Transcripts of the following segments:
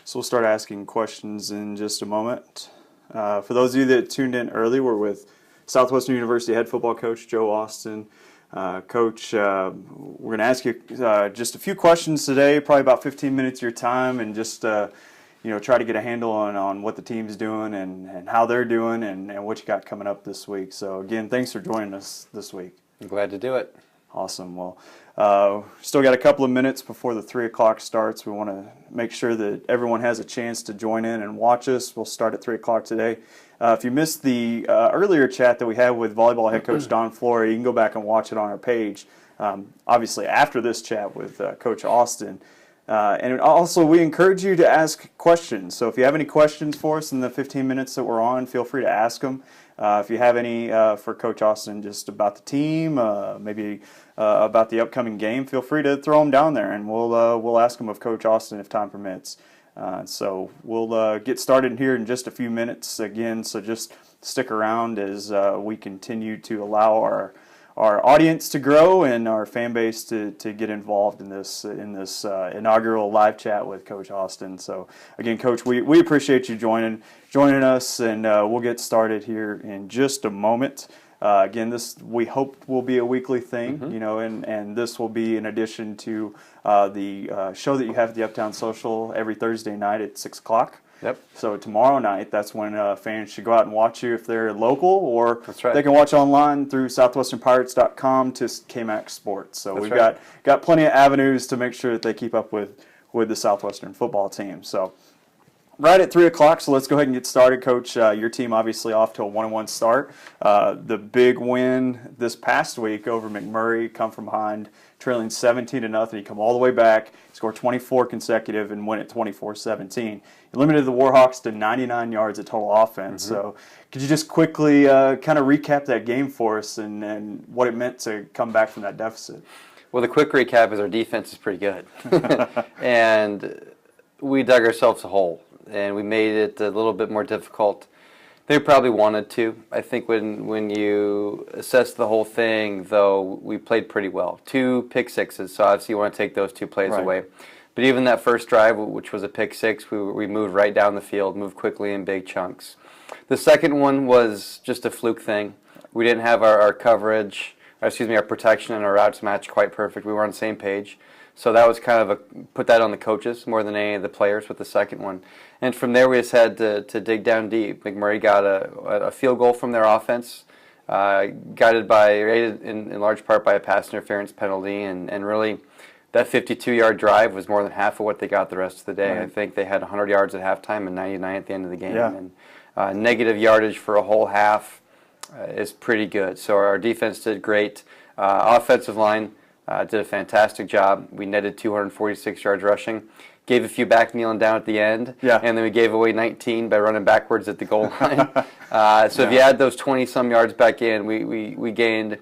So we'll start asking questions in just a moment. For those of you that tuned in early, we're with Southwestern University head football coach Joe Austin. Coach, we're going to ask you just a few questions today, probably about 15 minutes of your time, and just try to get a handle on what the team's doing and how they're doing and what you got coming up this week. So again, thanks for joining us this week. I'm glad to do it. Awesome. Well, still got a couple of minutes before the 3 o'clock starts. We want to make sure that everyone has a chance to join in and watch us. We'll start at 3 o'clock today. If you missed the earlier chat that we had with volleyball head coach Don Flory, you can go back and watch it on our page. Obviously, after this chat with Coach Austin. And also, we encourage you to ask questions. So if you have any questions for us in the 15 minutes that we're on, feel free to ask them. If you have any for Coach Austin just about the team, maybe about the upcoming game, feel free to throw them down there, and we'll ask them of Coach Austin if time permits. So we'll get started here in just a few minutes again, so just stick around as we continue to allow our audience to grow and our fan base to get involved in this inaugural live chat with Coach Austin. So again, Coach, we appreciate you joining us, and we'll get started here in just a moment. Again, this we hope will be a weekly thing, and this will be in addition to the show that you have at the Uptown Social every Thursday night at 6 o'clock. Yep. So tomorrow night, that's when fans should go out and watch you if they're local, or That's right. they can watch online through southwesternpirates.com to KMAX Sports. So That's we've right. got plenty of avenues to make sure that they keep up with the Southwestern football team. So right at 3 o'clock, so let's go ahead and get started. Coach, your team obviously off to a 1-1 start. The big win this past week over McMurray, come from behind, trailing 17-0. You come all the way back, score 24 consecutive, and win at 24-17. You limited the Warhawks to 99 yards of total offense. So could you just quickly kind of recap that game for us and what it meant to come back from that deficit? Well, the quick recap is our defense is pretty good. And we dug ourselves a hole, and we made it a little bit more difficult than we probably wanted to. I think when you assess the whole thing, though, we played pretty well. 2 pick sixes, so obviously you want to take those 2 plays Right. away. But even that first drive, which was a pick six, we moved right down the field, moved quickly in big chunks. The second one was just a fluke thing. We didn't have our coverage, our protection and our routes matched quite perfect. We were on the same page. So that was kind of put that on the coaches more than any of the players with the second one. And from there, we just had to dig down deep. McMurray got a field goal from their offense, guided in large part by a pass interference penalty, and really that 52-yard drive was more than half of what they got the rest of the day. Right. I think they had 100 yards at halftime and 99 at the end of the game. Yeah. And negative yardage for a whole half is pretty good. So our defense did great. Offensive line did a fantastic job. We netted 246 yards rushing. Gave a few back kneeling down at the end. Yeah. And then we gave away 19 by running backwards at the goal line. So if you add those 20-some yards back in, we gained,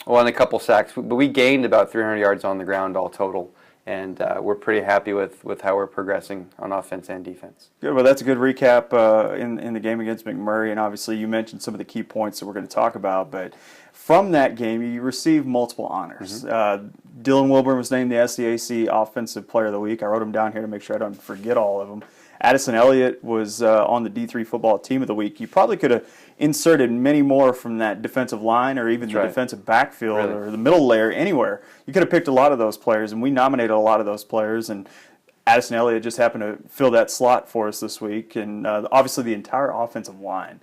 and a couple sacks, but we gained about 300 yards on the ground all total. And we're pretty happy with how we're progressing on offense and defense. Good. Well, that's a good recap in the game against McMurray, and obviously you mentioned some of the key points that we're going to talk about. But from that game, you received multiple honors. Dylan Wilburn was named the SDAC Offensive Player of the Week. I wrote them down here to make sure I don't forget all of them. Addison Elliott was on the D3 Football Team of the Week. You probably could have inserted many more from that defensive line or even the defensive backfield or the middle layer, anywhere. You could have picked a lot of those players, and we nominated a lot of those players, and Addison Elliott just happened to fill that slot for us this week, and obviously the entire offensive line,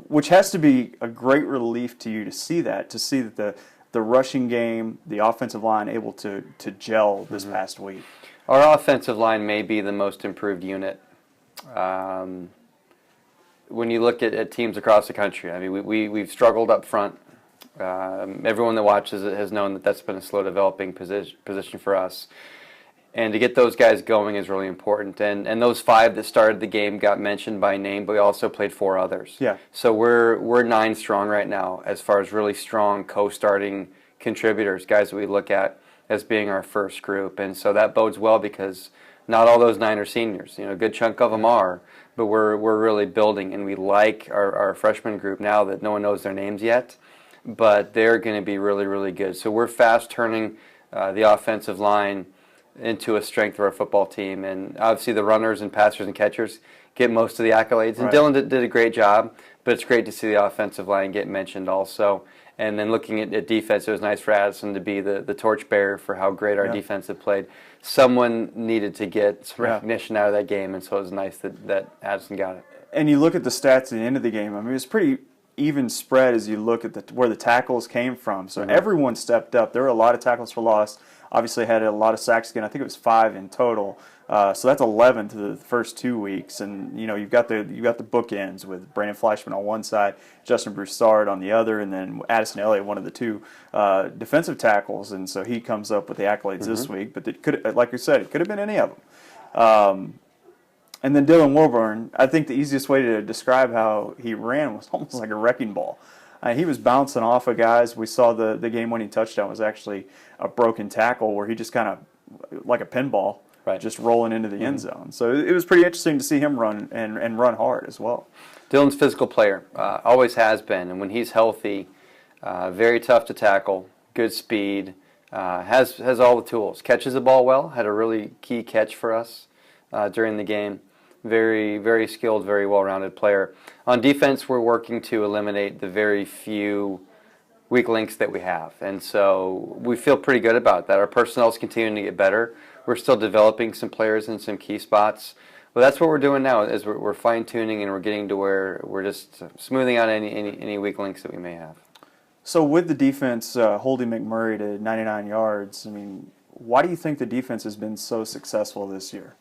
which has to be a great relief to you to see that the rushing game, the offensive line able to gel this past week. Our offensive line may be the most improved unit. When you look at teams across the country, I mean, we've struggled up front. Everyone that watches it has known that that's been a slow developing position for us. And to get those guys going is really important. And those 5 that started the game got mentioned by name, but we also played 4 others. Yeah. So we're 9 strong right now as far as really strong co-starting contributors, guys that we look at as being our first group. And so that bodes well because not all those 9 are seniors. A good chunk of them are, but we're really building, and we like our freshman group now that no one knows their names yet, but they're going to be really, really good. So we're fast turning the offensive line into a strength of our football team. And obviously the runners and passers and catchers get most of the accolades. And Right. Dylan did a great job, but it's great to see the offensive line get mentioned also. And then looking at defense, it was nice for Addison to be the torchbearer for how great our Yeah. defense had played. Someone needed to get some Yeah. recognition out of that game, and so it was nice that Addison got it. And you look at the stats at the end of the game. I mean, it was pretty even spread as you look at where the tackles came from. So everyone stepped up. There were a lot of tackles for loss. Obviously, had a lot of sacks again. I think it was 5 in total. So that's 11 to the first 2 weeks. And you've got the bookends with Brandon Fleischman on one side, Justin Broussard on the other, and then Addison Elliott, one of the two defensive tackles. And so he comes up with the accolades this week. But it could, like you said, it could have been any of them. And then Dylan Wilburn, I think the easiest way to describe how he ran was almost like a wrecking ball. He was bouncing off of guys. We saw the game-winning touchdown was actually a broken tackle where he just kind of, like a pinball, Right. just rolling into the end zone. So it was pretty interesting to see him run and run hard as well. Dylan's a physical player, always has been, and when he's healthy, very tough to tackle, good speed, has all the tools. Catches the ball well, had a really key catch for us during the game. Very, very skilled, very well-rounded player. On defense, we're working to eliminate the very few weak links that we have, and so we feel pretty good about that. Our personnel is continuing to get better. We're still developing some players in some key spots. Well, that's what we're doing now. Is we're fine-tuning and we're getting to where we're just smoothing out any weak links that we may have. So with the defense holding McMurray to 99 yards, I mean, why do you think the defense has been so successful this year?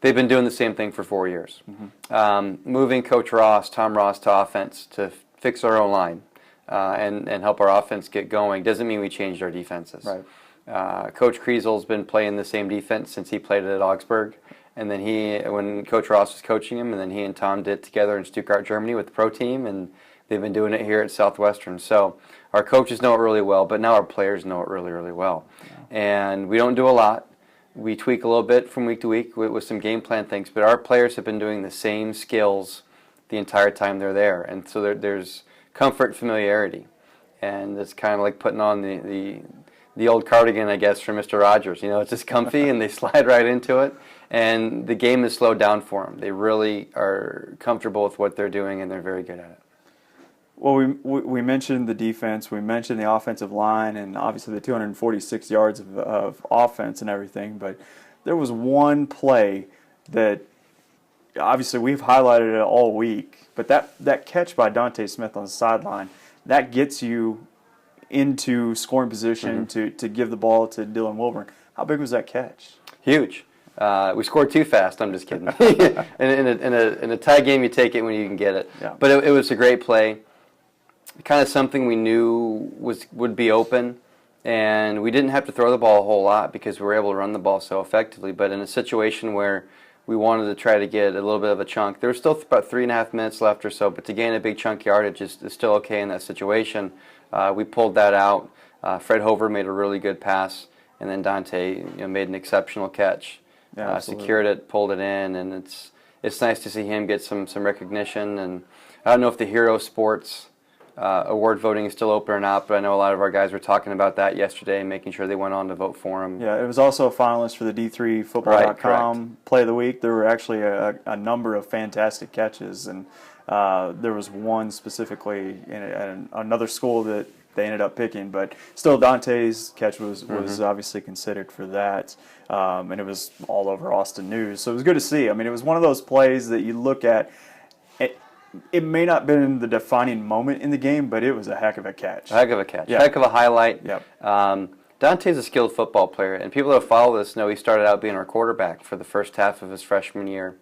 They've been doing the same thing for 4 years. Moving Coach Ross, Tom Ross, to offense to fix our own line and help our offense get going doesn't mean we changed our defenses. Right. Coach Kriesel's been playing the same defense since he played at Augsburg. And then when Coach Ross was coaching him, and then he and Tom did it together in Stuttgart, Germany with the pro team, and they've been doing it here at Southwestern. So our coaches know it really well, but now our players know it really, really well. Yeah. And we don't do a lot. We tweak a little bit from week to week with some game plan things, but our players have been doing the same skills the entire time they're there. And so there's comfort and familiarity. And it's kind of like putting on the old cardigan, I guess, from Mr. Rogers. It's just comfy, and they slide right into it. And the game is slowed down for them. They really are comfortable with what they're doing, and they're very good at it. Well, we mentioned the defense, we mentioned the offensive line, and obviously the 246 yards of offense and everything, but there was one play that obviously we've highlighted it all week, but that catch by Dante Smith on the sideline, that gets you into scoring position to give the ball to Dylan Wilburn. How big was that catch? Huge. We scored too fast. I'm just kidding. in a tie game, you take it when you can get it. Yeah. But it was a great play. Kind of something we knew would be open, and we didn't have to throw the ball a whole lot because we were able to run the ball so effectively. But in a situation where we wanted to try to get a little bit of a chunk, there was still about 3.5 minutes left or so, but to gain a big chunk yardage is still okay in that situation. We pulled that out. Fred Hover made a really good pass, and then Dante made an exceptional catch. Yeah, secured it, pulled it in, and it's nice to see him get some recognition. And I don't know if the Hero Sports award voting is still open or not, but I know a lot of our guys were talking about that yesterday and making sure they went on to vote for him. Yeah, it was also a finalist for the D3Football.com Play of the Week. There were actually a number of fantastic catches, and there was one specifically in another school that they ended up picking, but still Dante's catch was obviously considered for that, and it was all over Austin News. So it was good to see. I mean, it was one of those plays that you look at. It may not have been the defining moment in the game, but it was a heck of a catch. A heck of a catch. Yeah. Heck of a highlight. Yep. Dante's a skilled football player, and people that follow this know he started out being our quarterback for the first half of his freshman year,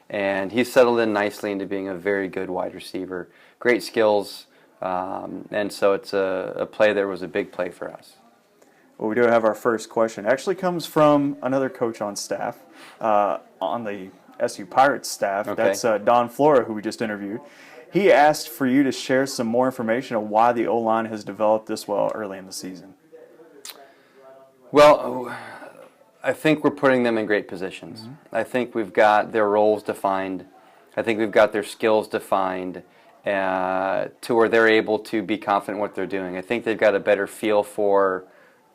and he's settled in nicely into being a very good wide receiver. Great skills, and so it's a play that was a big play for us. Well, we do have our first question. It actually comes from another coach on staff, on the SU Pirates staff. Okay. That's Don Flora, who we just interviewed. He asked for you to share some more information on why the O-line has developed this well early in the season. Well, I think we're putting them in great positions. I think we've got their roles defined. I think we've got their skills defined to where they're able to be confident in what they're doing. I think they've got a better feel for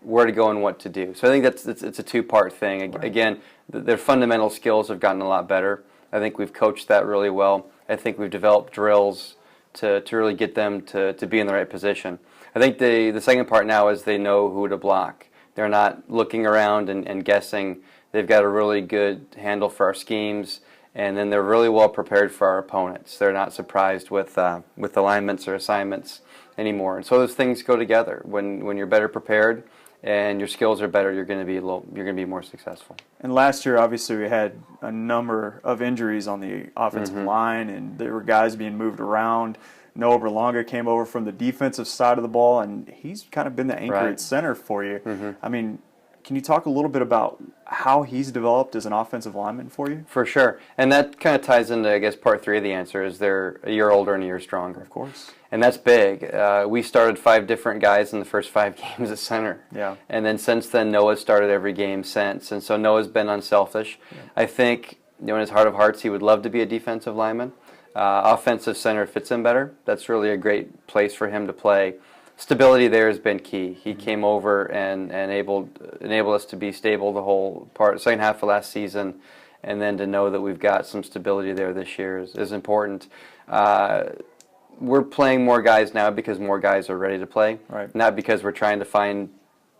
where to go and what to do. So I think it's a two-part thing. Right. Again, their fundamental skills have gotten a lot better. I think we've coached that really well. I think we've developed drills to really get them to be in the right position. I think the second part now is they know who to block. They're not looking around and guessing. They've got a really good handle for our schemes, and then they're really well prepared for our opponents. They're not surprised with alignments or assignments anymore. And so those things go together. When you're better prepared and your skills are better, you're going to be more successful. And last year, obviously, we had a number of injuries on the offensive line, and there were guys being moved around. Noah Berlanga came over from the defensive side of the ball, and he's kind of been the anchor at center for you. I mean, can you talk a little bit about how he's developed as an offensive lineman for you? For sure. And that kind of ties into, I guess, part 3 of the answer is they're a year older and a year stronger. Of course. And that's big. We started 5 different guys in the first 5 games at center. Yeah. And then since then, Noah's started every game since. And so Noah's been unselfish. Yeah. I think, in his heart of hearts, he would love to be a defensive lineman. Offensive center fits him better. That's really a great place for him to play. Stability there has been key. He came over and enabled us to be stable the whole second half of last season, and then to know that we've got some stability there this year is important. We're playing more guys now because more guys are ready to play, not because we're trying to find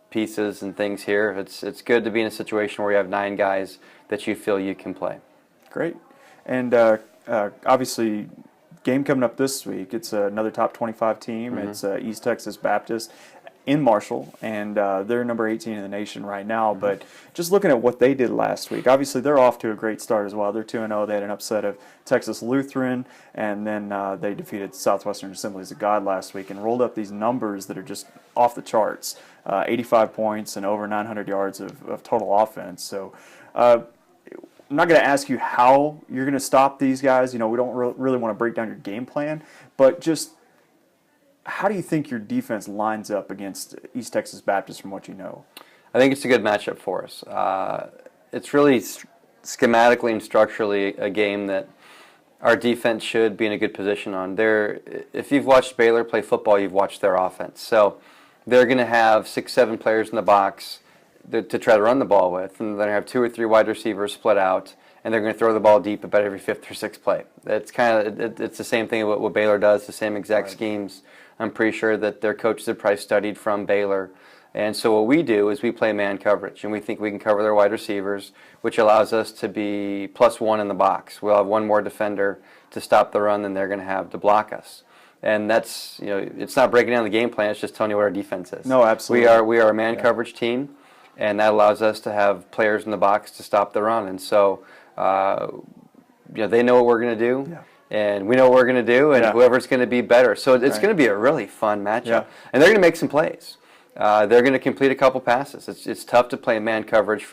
pieces and things here. It's good to be in a situation where you have 9 guys that you feel you can play. Great. And obviously, game coming up this week. It's another top 25 team. It's East Texas Baptist in Marshall, and they're number 18 in the nation right now. But just looking at what they did last week, obviously they're off to a great start as well. They're 2-0. They had an upset of Texas Lutheran, and then they defeated Southwestern Assemblies of God last week and rolled up these numbers that are just off the charts. 85 points and over 900 yards of total offense. So I'm not going to ask you how you're going to stop these guys. We don't really want to break down your game plan, but just how do you think your defense lines up against East Texas Baptist from what you know? I think it's a good matchup for us. It's really schematically and structurally a game that our defense should be in a good position on. If you've watched Baylor play football, you've watched their offense. So they're going to have 6, 7 players in the box to try to run the ball with, and they're going to have 2 or 3 wide receivers split out, and they're going to throw the ball deep about every 5th or 6th play. It's the same thing what Baylor does, the same exact schemes. I'm pretty sure that their coaches have probably studied from Baylor. And so what we do is we play man coverage, and we think we can cover their wide receivers, which allows us to be +1 in the box. We'll have 1 more defender to stop the run than they're going to have to block us. And that's, it's not breaking down the game plan, it's just telling you what our defense is. No, absolutely. We are a man coverage team, and that allows us to have players in the box to stop the run. And so, they know what we're going to do. Yeah. And we know what we're going to do, and whoever's going to be better. So it's going to be a really fun matchup. Yeah. And they're going to make some plays. They're going to complete a couple passes. It's tough to play man coverage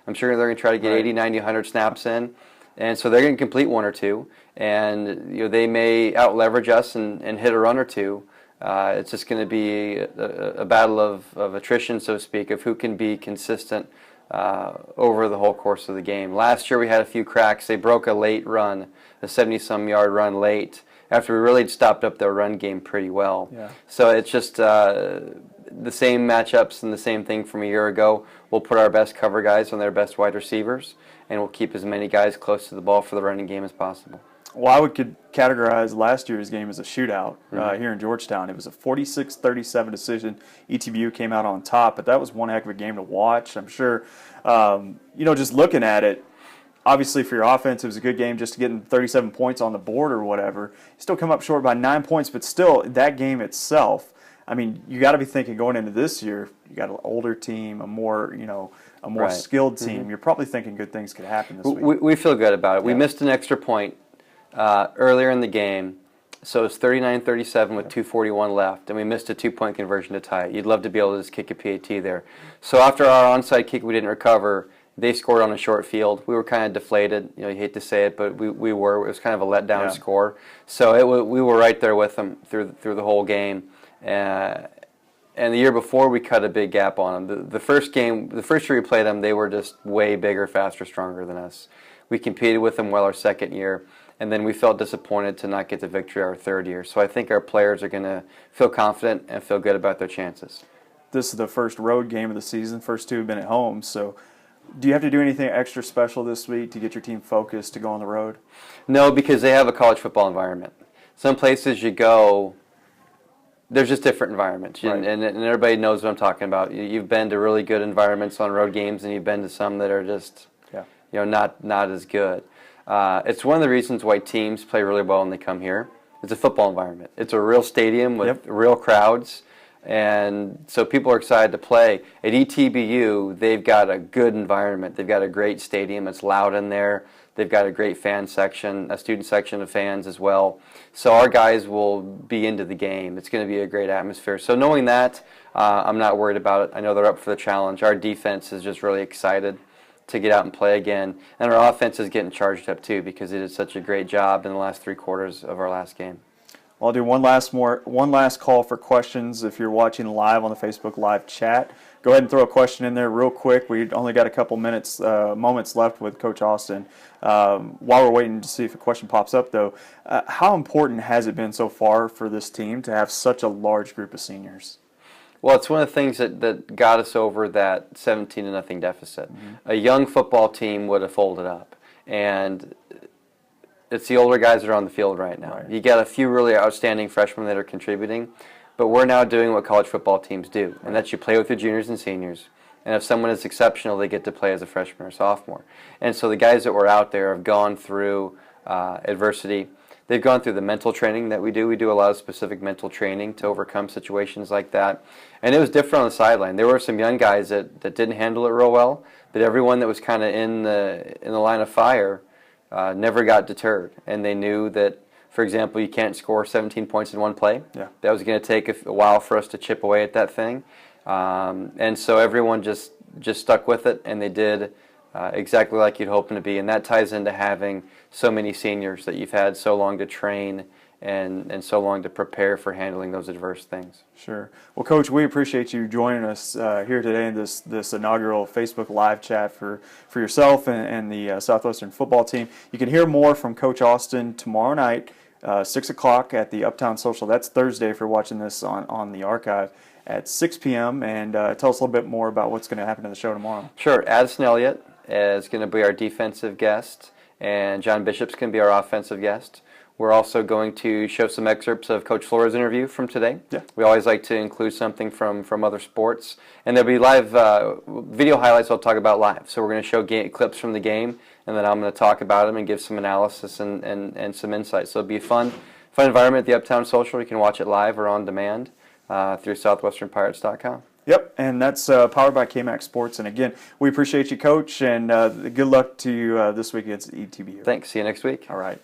I'm sure they're going to try to get 80, 90, 100 snaps in. And so they're going to complete 1 or 2. And they may out-leverage us and hit a run or 2. It's just going to be a battle of attrition, so to speak, of who can be consistent over the whole course of the game. Last year we had a few cracks. They broke a late run, a 70-some yard run late, after we really stopped up their run game pretty well. Yeah. So it's just the same matchups and the same thing from a year ago. We'll put our best cover guys on their best wide receivers, and we'll keep as many guys close to the ball for the running game as possible. Well, I would categorize last year's game as a shootout here in Georgetown. It was a 46-37 decision. ETBU came out on top, but that was one heck of a game to watch. I'm sure, just looking at it, obviously for your offense, it was a good game just to getting 37 points on the board or whatever. You still come up short by 9 points, but still, that game itself, I mean, you got to be thinking going into this year, you got an older team, a more skilled team. You're probably thinking good things could happen this week. We feel good about it. Yeah. We missed an extra point earlier in the game, so it's 39-37 with 2:41 left, and we missed a 2-point conversion to tie it. You'd love to be able to just kick a PAT there. So after our onside kick we didn't recover, they scored on a short field. We were kind of deflated. You hate to say it, but we were. It was kind of a letdown score. So we were right there with them through the whole game. And the year before, we cut a big gap on them. The first year we played them, they were just way bigger, faster, stronger than us. We competed with them well our second year, and then we felt disappointed to not get the victory our third year. So I think our players are going to feel confident and feel good about their chances. this is the first road game of the season. First two have been at home. So do you have to do anything extra special this week to get your team focused to go on the road? No, because they have a college football environment. Some places you go, there's just different environments, Right. and everybody knows what I'm talking about. You've been to really good environments on road games, and you've been to some that are just, not as good. It's one of the reasons why teams play really well when they come here. It's a football environment. It's a real stadium with real crowds, and so people are excited to play. At ETBU, they've got a good environment. They've got a great stadium. It's loud in there. They've got a great fan section, a student section of fans as well. So our guys will be into the game. It's going to be a great atmosphere. So knowing that, I'm not worried about it. I know they're up for the challenge. Our defense is just really excited to get out and play again. And our offense is getting charged up too because it did such a great job in the last 3 quarters of our last game. Well, I'll do one last call for questions. If you're watching live on the Facebook Live chat, go ahead and throw a question in there real quick. We've only got a couple moments left with Coach Austin. While we're waiting to see if a question pops up, though, how important has it been so far for this team to have such a large group of seniors? Well, it's one of the things that got us over that 17-0 deficit. Mm-hmm. A young football team would have folded up, and it's the older guys that are on the field right now. Right. You got a few really outstanding freshmen that are contributing, but we're now doing what college football teams do, and that's you play with your juniors and seniors. And if someone is exceptional, they get to play as a freshman or sophomore. And so the guys that were out there have gone through adversity. They've gone through the mental training that we do. We do a lot of specific mental training to overcome situations like that. And it was different on the sideline. There were some young guys that didn't handle it real well, but everyone that was kind of in the line of fire never got deterred. And they knew that, for example, you can't score 17 points in one play. Yeah. That was going to take a while for us to chip away at that thing. And so everyone just stuck with it, and they did exactly like you'd hope them to be. And that ties into having so many seniors that you've had so long to train and so long to prepare for handling those adverse things. Sure. Well, Coach, we appreciate you joining us here today in this inaugural Facebook Live chat for yourself and the Southwestern football team. You can hear more from Coach Austin tomorrow night, 6 o'clock at the Uptown Social. That's Thursday if you're watching this on the archive at 6 p.m. And tell us a little bit more about what's going to happen in the show tomorrow. Sure. Addison Elliott is going to be our defensive guest, and John Bishop's going to be our offensive guest. We're also going to show some excerpts of Coach Flora's interview from today. Yeah. We always like to include something from other sports. And there'll be live video highlights I'll talk about live. So we're going to show clips from the game, and then I'm going to talk about them and give some analysis and some insights. So it'll be a fun environment at the Uptown Social. You can watch it live or on demand through southwesternpirates.com. Yep, and that's powered by KMAX Sports. And again, we appreciate you, Coach, and good luck to you this week against ETBU. Thanks. See you next week. All right.